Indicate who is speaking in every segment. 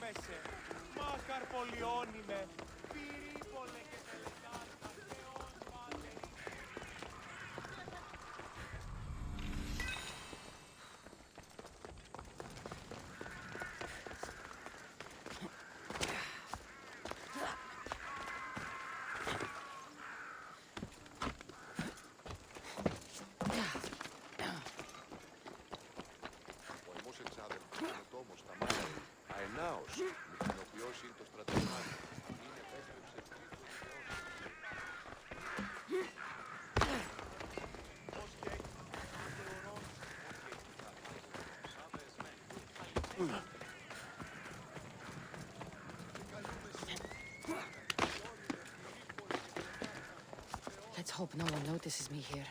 Speaker 1: φοβέσαι. Μα καρπολιώνει με. Πυρίπολε και τελετάρτα. Θεός πάτερ.
Speaker 2: Αενάος, μηχανοποιός είναι το στρατευμάτι. Είναι επέστρεψε
Speaker 1: Πώς και έχει
Speaker 3: Let's hope no one notices me here.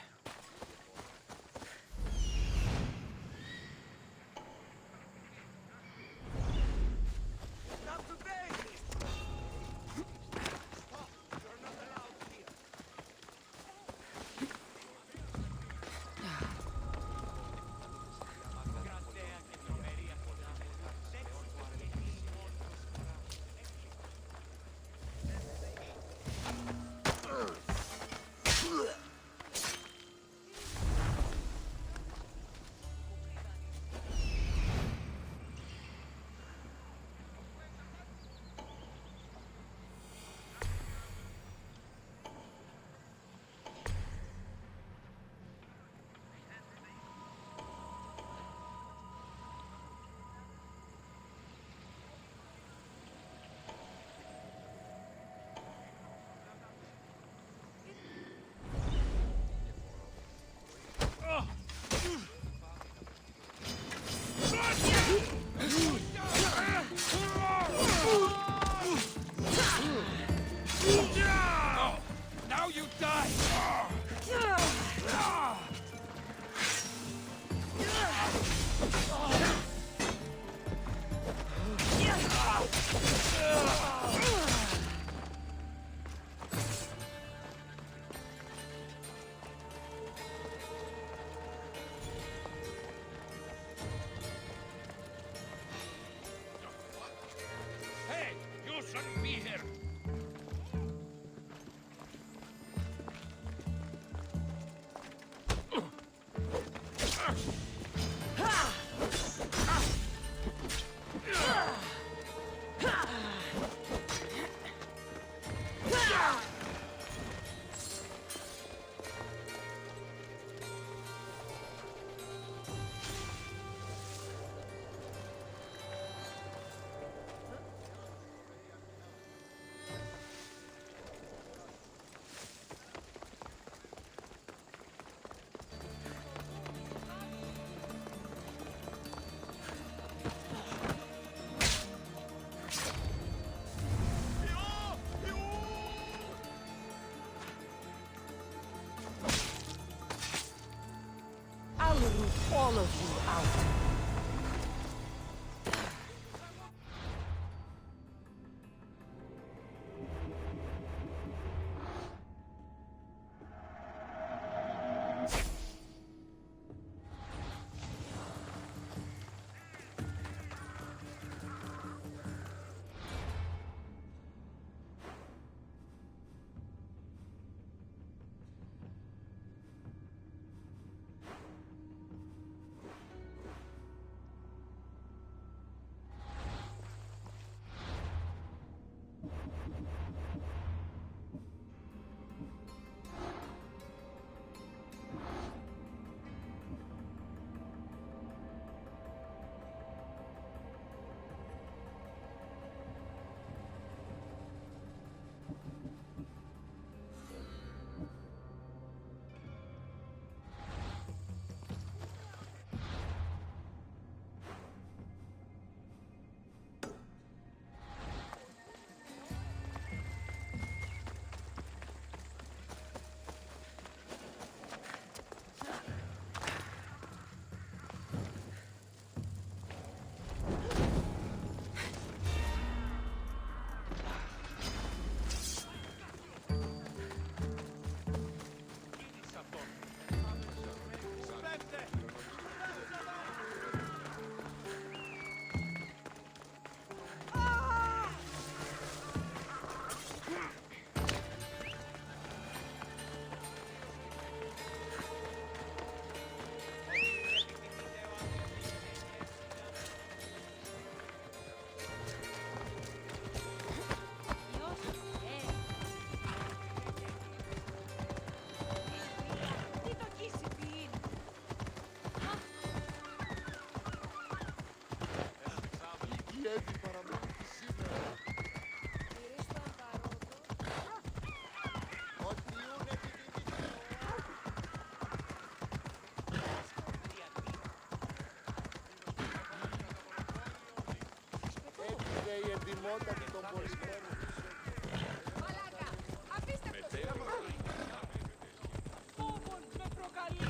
Speaker 1: Now you die! Hey, you shouldn't be here!
Speaker 3: I'll root all of you out.
Speaker 4: Μαλάκα, αφήστε αυτό. Φόβον με προκαλεί.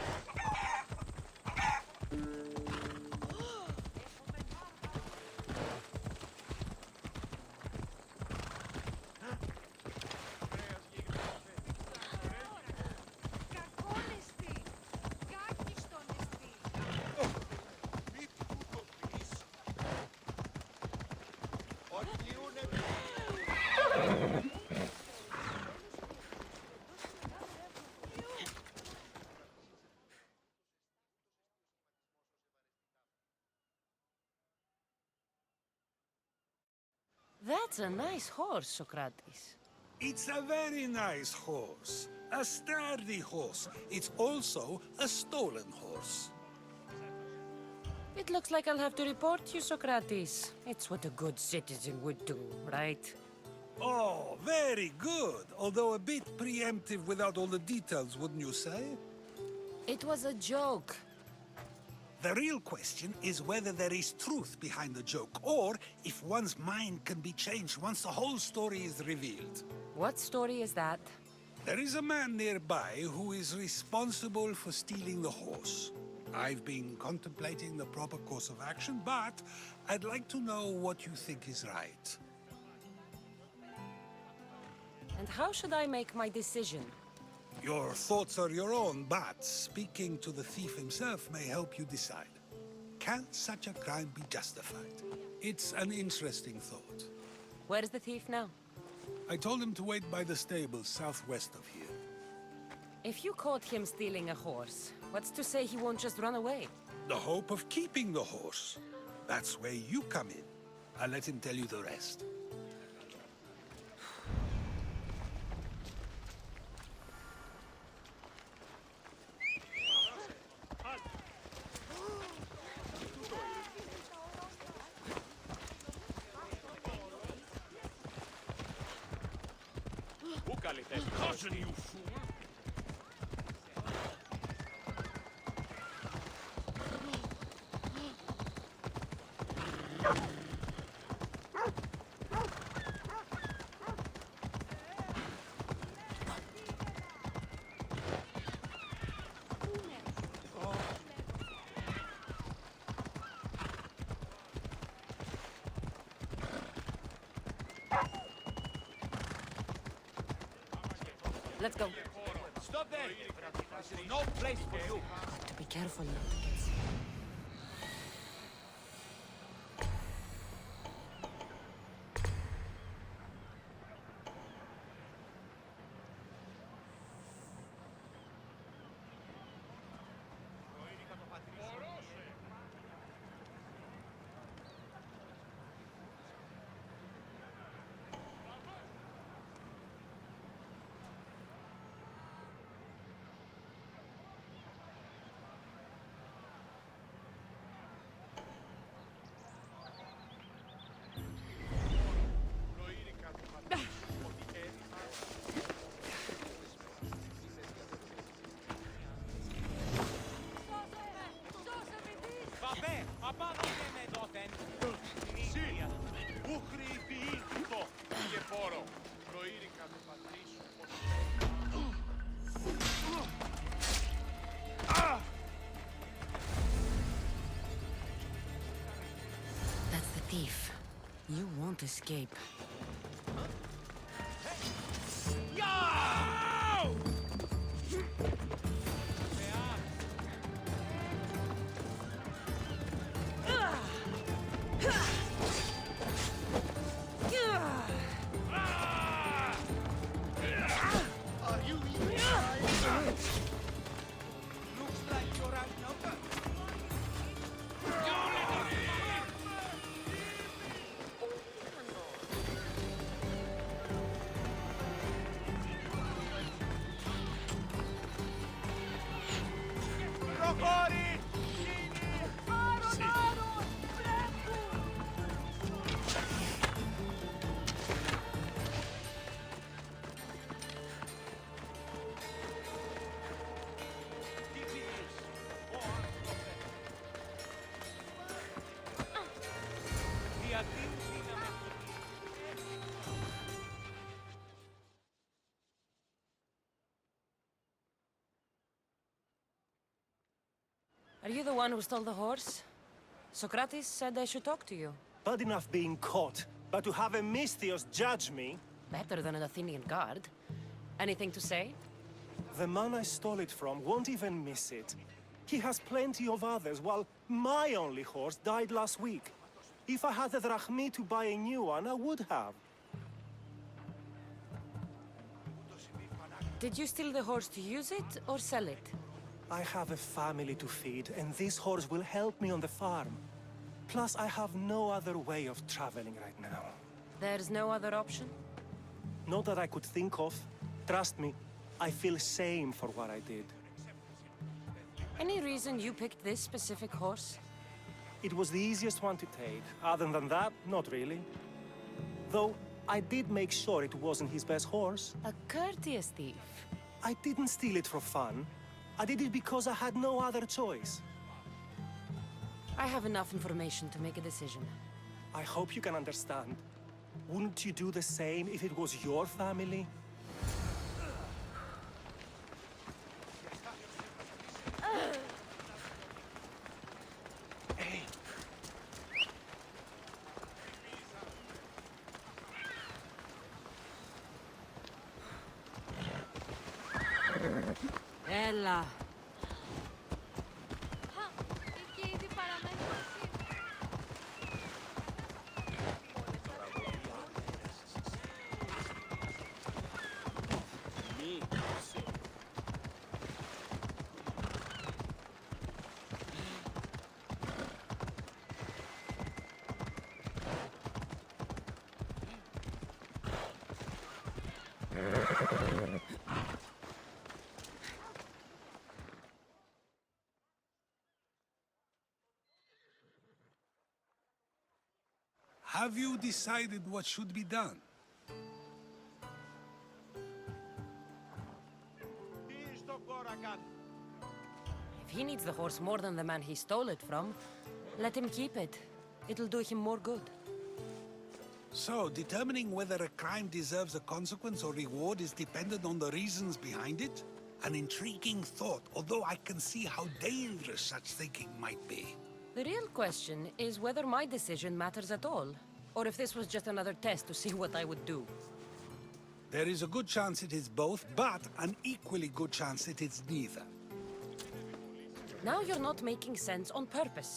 Speaker 4: Κακόνεστη. Κάκιστον εστη.
Speaker 2: Μη του το πεις. Όχι ούνε.
Speaker 5: That's a nice horse, Socrates.
Speaker 6: It's a very nice horse. A sturdy horse. It's also a stolen horse.
Speaker 5: It looks like I'll have to report you, Socrates. It's what a good citizen would do, right?
Speaker 6: Oh, very good. Although a bit preemptive without all the details, wouldn't you say?
Speaker 5: It was a joke.
Speaker 6: The real question is whether there is truth behind the joke, or if one's mind can be changed once the whole story is revealed.
Speaker 5: What story is that?
Speaker 6: There is a man nearby who is responsible for stealing the horse. I've been contemplating the proper course of action, but I'd like to know what you think is right.
Speaker 5: And how should I make my decision?
Speaker 6: Your thoughts are your own, but speaking to the thief himself may help you decide. Can such a crime be justified? It's an interesting thought.
Speaker 5: Where is the thief now?
Speaker 6: I told him to wait by the stables southwest of here.
Speaker 5: If you caught him stealing a horse, what's to say he won't just run away?
Speaker 6: The hope of keeping the horse. That's where you come in. I'll let him tell you the rest.
Speaker 1: Πού καλή θέση. Caution, you fool!
Speaker 5: Let's go.
Speaker 1: Stop there! This is no place for you!
Speaker 3: Be careful not to get seen.
Speaker 1: Βαβέ, απάνω με δόθεν! Συ, που χρηποιήθητο και φόρο! Προείρικα το πατρίσου
Speaker 3: That's the thief. You won't escape.
Speaker 1: Looks like you're outnumbered! Προχώρη!
Speaker 4: Άρον, άρον! Βλέπουν!
Speaker 1: Τι ψυχείς! Ο άνθρωπος! Διατήρους είναι αμαρτωλοί.
Speaker 5: Are you the one who stole the horse? Socrates said I should talk to you.
Speaker 7: Bad enough being caught, but to have a Misthios judge me?
Speaker 5: Better than an Athenian guard. Anything to say?
Speaker 7: The man I stole it from won't even miss it. He has plenty of others, while my only horse died last week. If I had the drachmi to buy a new one, I would have.
Speaker 5: Did you steal the horse to use it, or sell it?
Speaker 7: I have a family to feed, and this horse will help me on the farm. Plus, I have no other way of traveling right now.
Speaker 5: There's no other option?
Speaker 7: Not that I could think of. Trust me, I feel shame for what I did.
Speaker 5: Any reason you picked this specific horse?
Speaker 7: It was the easiest one to take. Other than that, not really. Though, I did make sure it wasn't his best horse.
Speaker 5: A courteous thief.
Speaker 7: I didn't steal it for fun. I did it because I had no other choice.
Speaker 5: I have enough information to make a decision.
Speaker 7: I hope you can understand. Wouldn't you do the same if it was your family?
Speaker 5: Ella.
Speaker 4: Εκεί ήδη παραμένει μαζί.
Speaker 6: Have you decided what should be done?
Speaker 2: Τι στον κόρα κάνει.
Speaker 5: If he needs the horse more than the man he stole it from, let him keep it. It'll do him more good.
Speaker 6: So, determining whether a crime deserves a consequence or reward is dependent on the reasons behind it? An intriguing thought, although I can see how dangerous such thinking might be.
Speaker 5: The real question is whether my decision matters at all, or if this was just another test to see what I would do.
Speaker 6: There is a good chance it is both, but an equally good chance it is neither.
Speaker 5: Now you're not making sense on purpose.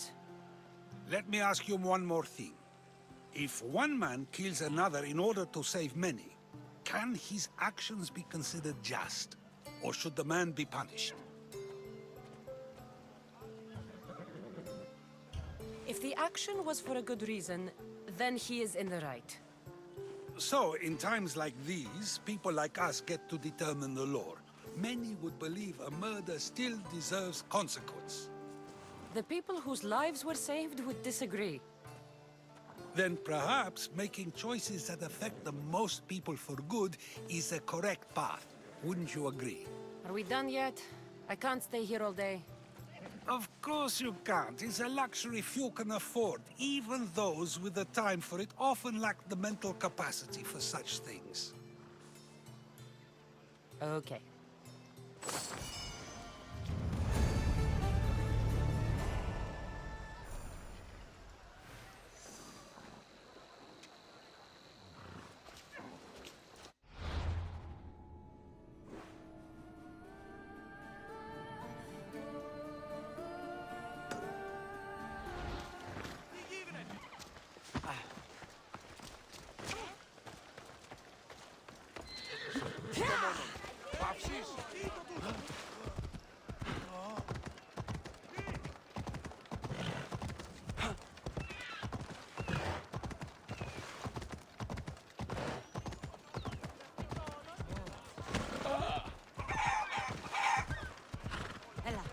Speaker 6: Let me ask you one more thing. If one man kills another in order to save many, can his actions be considered just? Or should the man be punished?
Speaker 5: If the action was for a good reason, then he is in the right.
Speaker 6: So, in times like these, people like us get to determine the law. Many would believe a murder still deserves consequence.
Speaker 5: The people whose lives were saved would disagree.
Speaker 6: Then perhaps making choices that affect the most people for good is a correct path. Wouldn't you agree?
Speaker 5: Are we done yet? I can't stay here all day.
Speaker 6: Of course you can't. It's a luxury few can afford. Even those with the time for it often lack the mental capacity for such things.
Speaker 5: Okay.
Speaker 2: Παύσεις.
Speaker 5: Ella.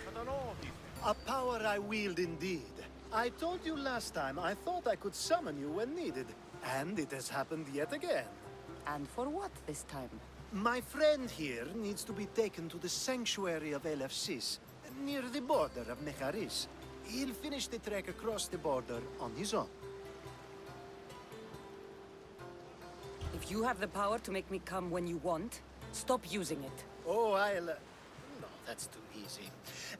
Speaker 2: Κατανοώ τι.
Speaker 7: A power I wield indeed.
Speaker 8: I told you last time I thought I could summon you when needed. And it has happened yet again.
Speaker 5: And for what this time?
Speaker 8: My friend here needs to be taken to the sanctuary of Elefsis, near the border of Mecharis. He'll finish the trek across the border on his own.
Speaker 5: If you have the power to make me come when you want, stop using it.
Speaker 8: Oh, no, that's too easy.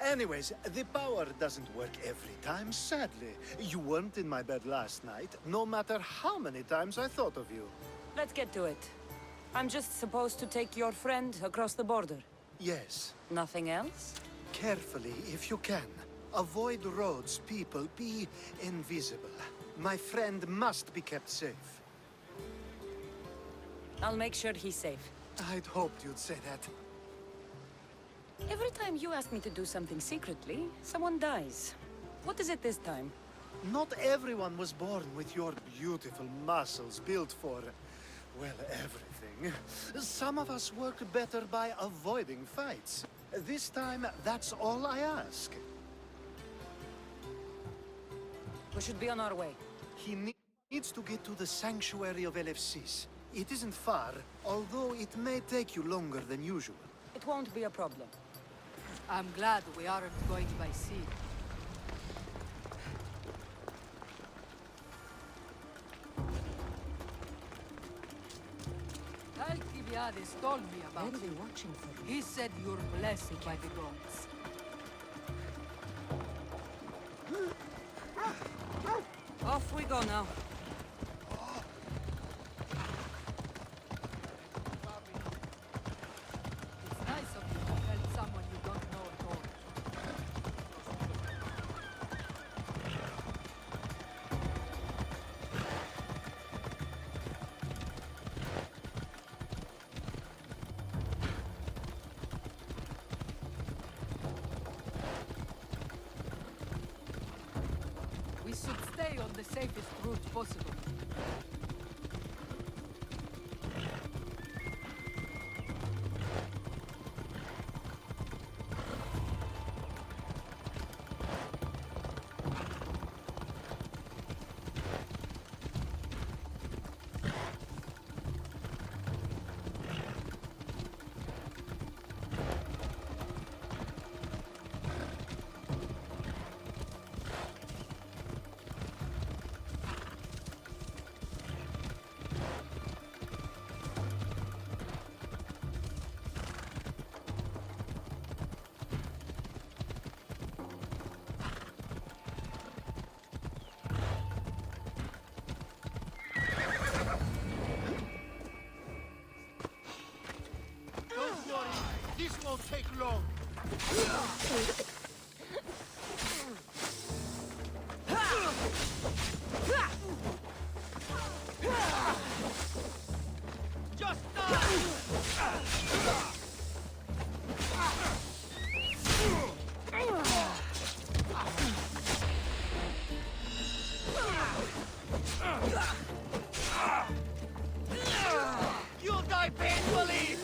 Speaker 8: Anyways, the power doesn't work every time, sadly. You weren't in my bed last night, no matter how many times I thought of you.
Speaker 5: Let's get to it. I'm just supposed to take your friend across the border.
Speaker 8: Yes.
Speaker 5: Nothing else?
Speaker 8: Carefully, if you can. Avoid roads, people. Be invisible. My friend must be kept safe.
Speaker 5: I'll make sure he's safe.
Speaker 8: I'd hoped you'd say that.
Speaker 5: Every time you ask me to do something secretly, someone dies. What is it this time?
Speaker 8: Not everyone was born with your beautiful muscles built for, well, everything. Some of us work better by avoiding fights. This time, that's all I ask.
Speaker 5: We should be on our way.
Speaker 8: He needs to get to the sanctuary of Elefsis. It isn't far, although it may take you longer than usual.
Speaker 5: It won't be a problem.
Speaker 9: I'm glad we aren't going by sea. Alcibiades told me about
Speaker 3: They'll be
Speaker 9: you.
Speaker 3: watching for you.
Speaker 9: He said you're blessed by the gods.
Speaker 5: Off we go now.
Speaker 9: It's nice of you to help someone you don't know at all. We should stay on the safest route possible.
Speaker 2: Don't worry, this won't take long. Just You'll die painfully!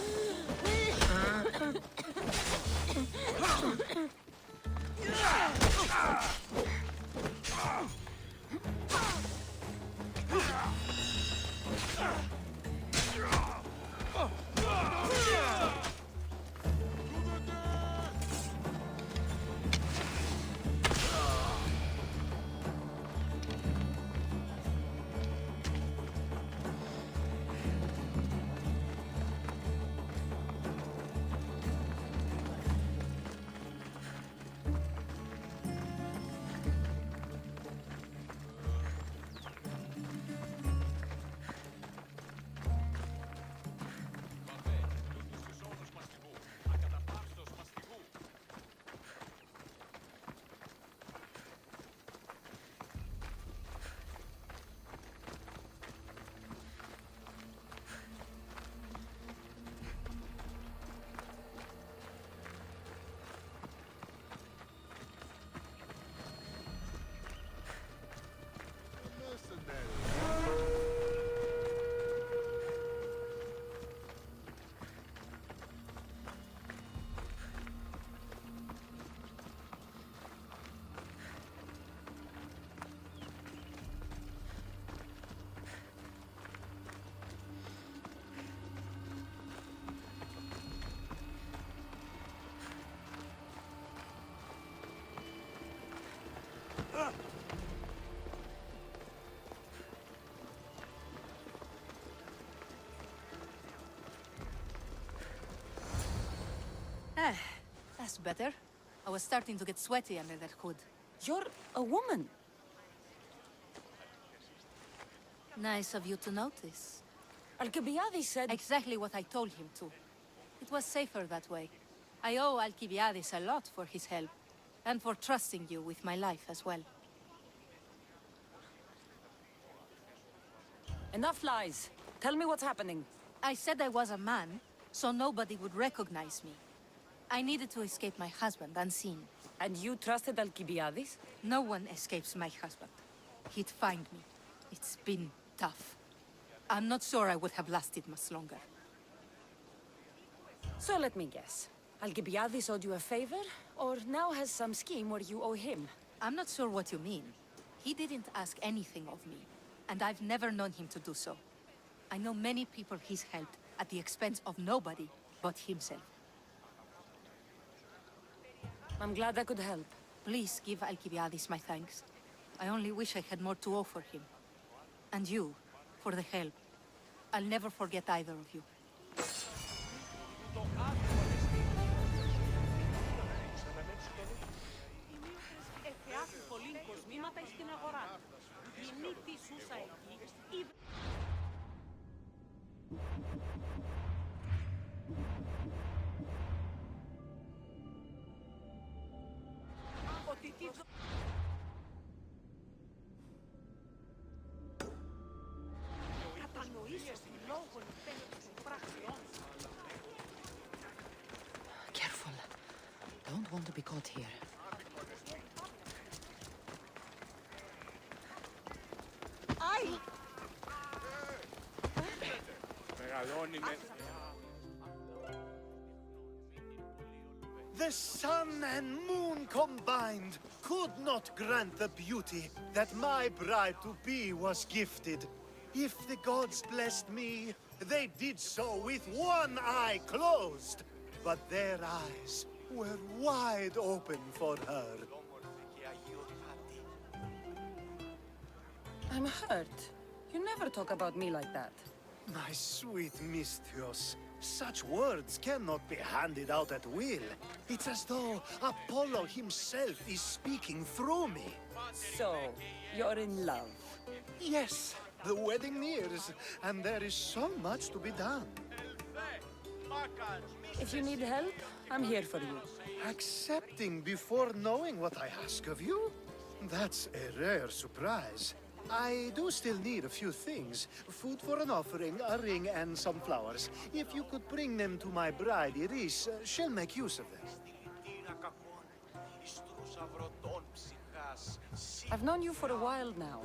Speaker 9: That's better. I was starting to get sweaty under that hood.
Speaker 5: You're a woman.
Speaker 9: Nice of you to notice.
Speaker 5: Alcibiades said...
Speaker 9: Exactly what I told him to. It was safer that way. I owe Alcibiades a lot for his help, and for trusting you with my life as well.
Speaker 5: Enough lies. Tell me what's happening.
Speaker 9: I said I was a man, so nobody would recognize me. I needed to escape my husband unseen.
Speaker 5: And you trusted Alcibiades?
Speaker 9: No one escapes my husband. He'd find me. It's been tough. I'm not sure I would have lasted much longer.
Speaker 5: So let me guess. Alcibiades owed you a favor, or now has some scheme where you owe him?
Speaker 9: I'm not sure what you mean. He didn't ask anything of me, and I've never known him to do so. I know many people he's helped at the expense of nobody but himself.
Speaker 5: I'm glad I could help.
Speaker 9: Please give Alcibiades my thanks. I only wish I had more to offer him. And you, for the help. I'll never forget either of you.
Speaker 3: Careful. Don't want to be caught here.
Speaker 1: Μεγαλώνει με...
Speaker 8: The sun and moon combined could not grant the beauty that my bride-to-be was gifted. If the gods blessed me, they did so with one eye closed. But their eyes were wide open for her.
Speaker 5: I'm hurt. You never talk about me like that.
Speaker 8: My sweet Misthios, such words cannot be handed out at will. It's as though Apollo himself is speaking through me.
Speaker 5: So, you're in love.
Speaker 8: Yes, the wedding nears, and there is so much to be done.
Speaker 5: If you need help, I'm here for you.
Speaker 8: Accepting before knowing what I ask of you? That's a rare surprise. I do still need a few things. Food for an offering, a ring, and some flowers. If you could bring them to my bride, Iris, she'll make use of them.
Speaker 5: I've known you for a while now,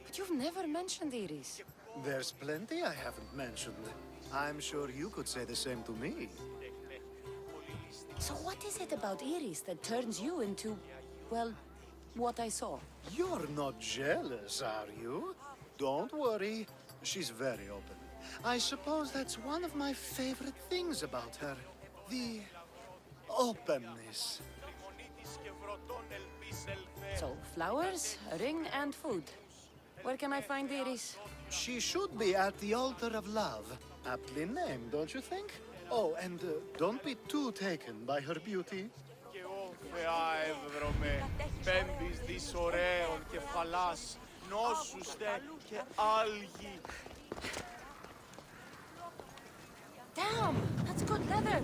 Speaker 5: but you've never mentioned Iris.
Speaker 8: There's plenty I haven't mentioned. I'm sure you could say the same to me.
Speaker 5: So what is it about Iris that turns you into, well, what I saw?
Speaker 8: You're not jealous, are you? Don't worry. She's very open. I suppose that's one of my favorite things about her. The openness.
Speaker 5: So, flowers, a ring, and food. Where can I find Iris?
Speaker 8: She should be at the altar of love. Aptly named, don't you think? Oh, and don't be too taken by her beauty.
Speaker 1: Και εγώ θεά εύρωμε, πέμπεις δις ωραίων κεφαλάς, νόσουστε και άλγη.
Speaker 5: Damn! That's good leather!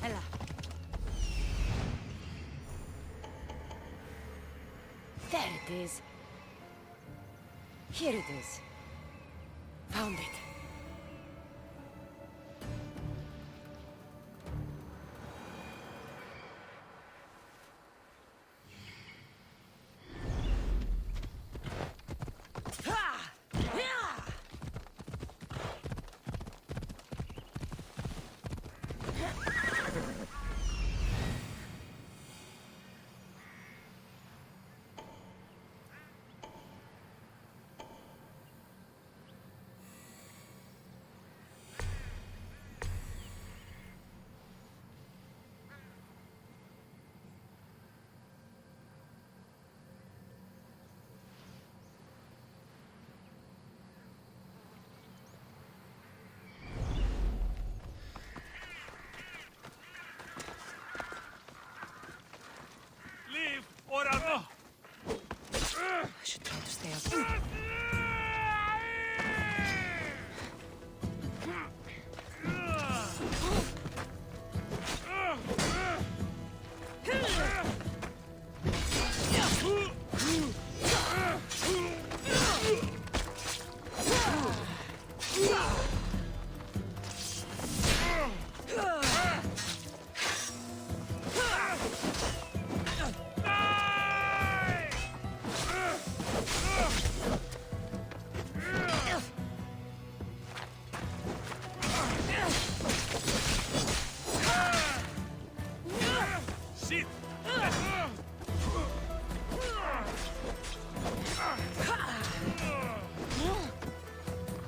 Speaker 9: Ella.
Speaker 5: There it is. Here it is. Found it.
Speaker 1: Leave or I'll...
Speaker 5: I should try to stay up.
Speaker 1: Shit!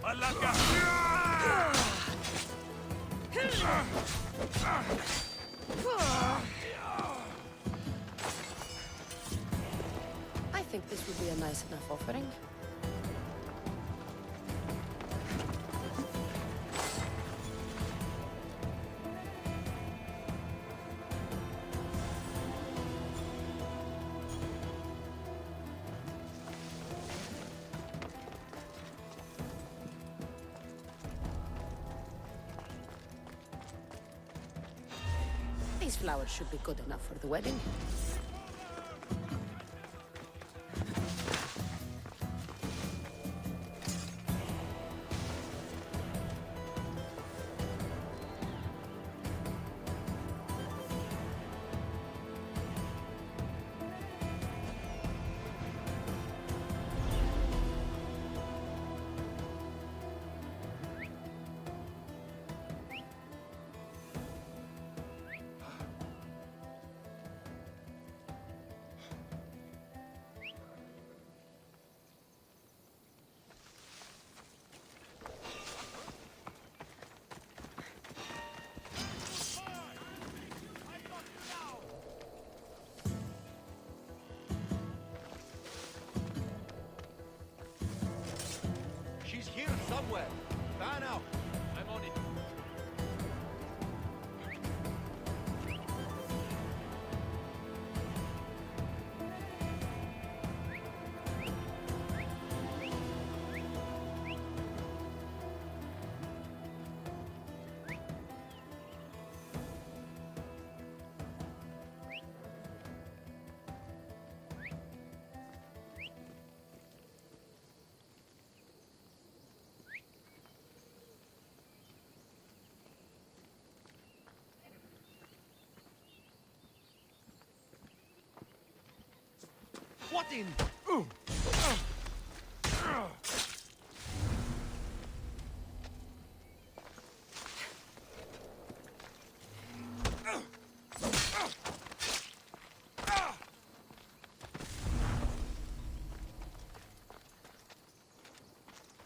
Speaker 1: Malaka!
Speaker 5: I think this would be a nice enough offering. These flowers should be good enough for the wedding.
Speaker 2: She's here somewhere. Fan out.
Speaker 1: I'm on it.
Speaker 2: What in?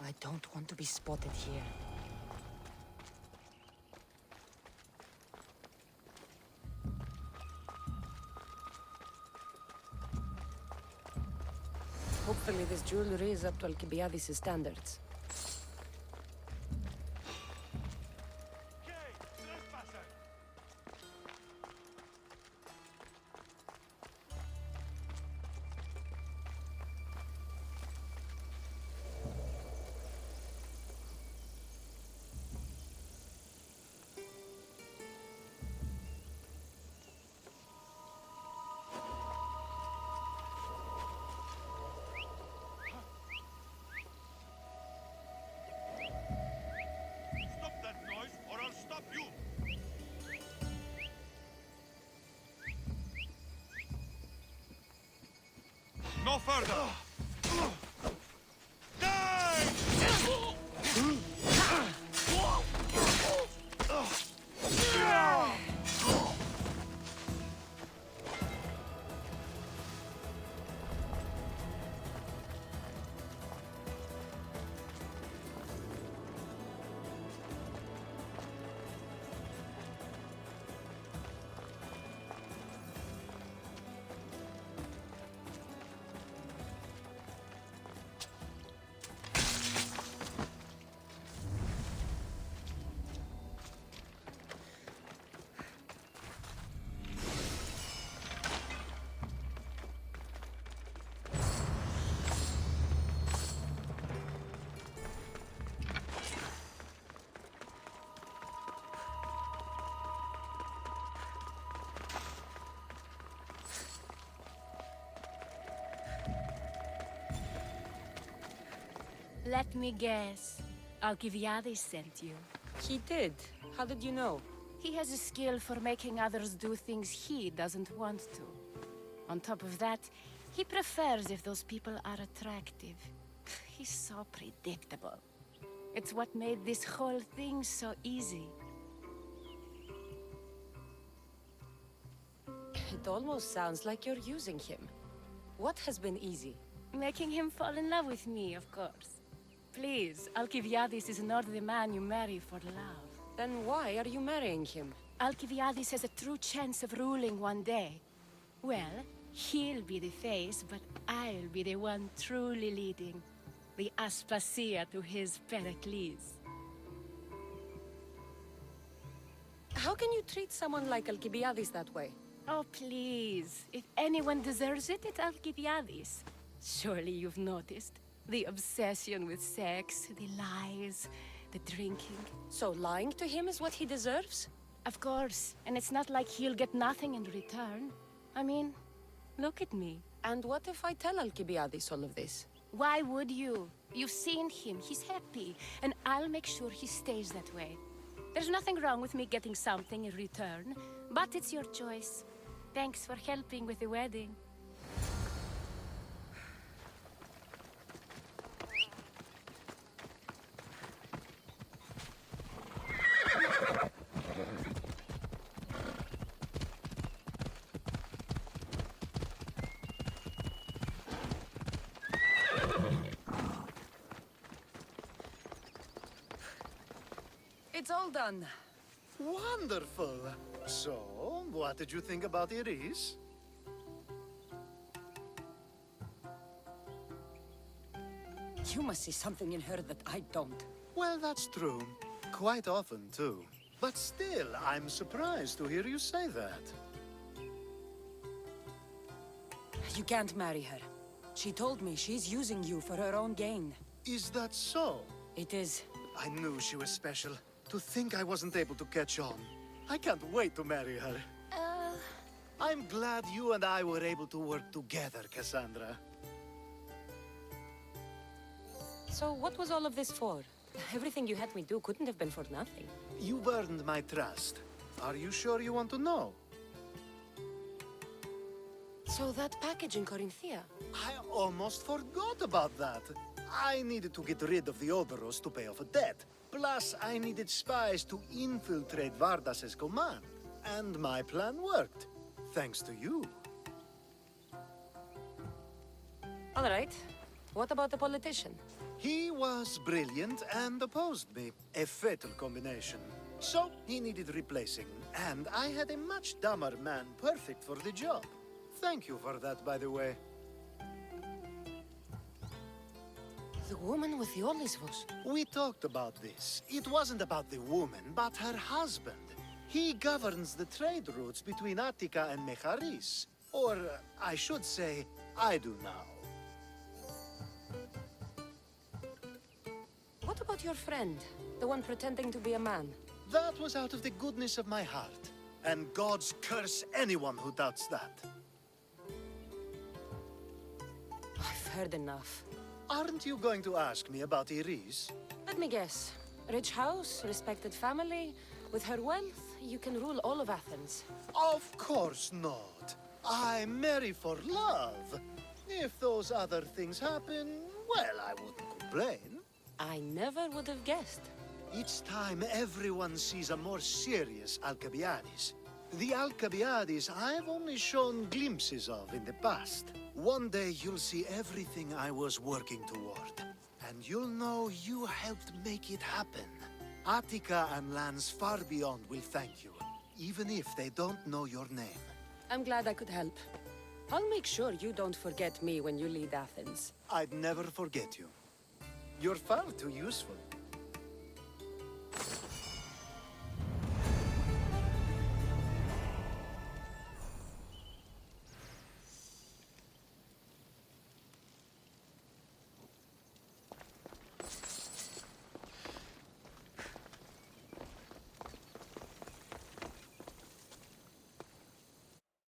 Speaker 5: I don't want to be spotted here. Hopefully this jewelry is up to Alcibiades' standards.
Speaker 2: No further!
Speaker 10: Let me guess. Alcibiades sent you.
Speaker 5: He did. How did you know?
Speaker 10: He has a skill for making others do things he doesn't want to. On top of that, he prefers if those people are attractive. He's so predictable. It's what made this whole thing so easy.
Speaker 5: It almost sounds like you're using him. What has been easy?
Speaker 10: Making him fall in love with me, of course. Please, Alcibiades is not the man you marry for love.
Speaker 5: Then why are you marrying him?
Speaker 10: Alcibiades has a true chance of ruling one day. Well, he'll be the face, but I'll be the one truly leading. The Aspasia to his Pericles.
Speaker 5: How can you treat someone like Alcibiades that way?
Speaker 10: Oh, please. If anyone deserves it, it's Alcibiades. Surely you've noticed. The obsession with sex, the lies, the drinking.
Speaker 5: So lying to him is what he deserves?
Speaker 10: Of course. And it's not like he'll get nothing in return. I mean, look at me.
Speaker 5: And what if I tell Alcibiades all of this?
Speaker 10: Why would you? You've seen him. He's happy. And I'll make sure he stays that way. There's nothing wrong with me getting something in return. But it's your choice. Thanks for helping with the wedding.
Speaker 5: It's all done.
Speaker 8: Wonderful. So, what did you think about Iris?
Speaker 5: You must see something in her that I don't.
Speaker 8: Well, that's true. Quite often, too. But still, I'm surprised to hear you say that.
Speaker 5: You can't marry her. She told me she's using you for her own gain.
Speaker 8: Is that so?
Speaker 5: It is.
Speaker 8: I knew she was special. To think I wasn't able to catch on. I can't wait to marry her. I'm glad you and I were able to work together, Cassandra.
Speaker 5: So what was all of this for? Everything you had me do couldn't have been for nothing.
Speaker 8: You've earned my trust. Are you sure you want to know?
Speaker 5: So that package in Corinthia?
Speaker 8: I almost forgot about that. I needed to get rid of the Odoros to pay off a debt. Plus, I needed spies to infiltrate Vardas's command. And my plan worked. Thanks to you.
Speaker 5: All right. What about the politician?
Speaker 8: He was brilliant and opposed me. A fatal combination. So, he needed replacing. And I had a much dumber man perfect for the job. Thank you for that, by the way.
Speaker 5: The woman with the Olisvos.
Speaker 8: We talked about this. It wasn't about the woman, but her husband. He governs the trade routes between Attica and Mecharis. Or, I should say, I do now.
Speaker 5: What about your friend? The one pretending to be a man?
Speaker 8: That was out of the goodness of my heart. And gods curse anyone who doubts that.
Speaker 5: I've heard enough.
Speaker 8: Aren't you going to ask me about Iris?
Speaker 5: Let me guess. Rich house, respected family. With her wealth, you can rule all of Athens.
Speaker 8: Of course not. I marry for love. If those other things happen, well, I wouldn't complain.
Speaker 5: I never would have guessed.
Speaker 8: Each time everyone sees a more serious Alcibiades. The Alcibiades I've only shown glimpses of in the past. One day you'll see everything I was working toward. And you'll know you helped make it happen. Attica and lands far beyond will thank you, even if they don't know your name.
Speaker 5: I'm glad I could help. I'll make sure you don't forget me when you lead Athens.
Speaker 8: I'd never forget you. You're far too useful.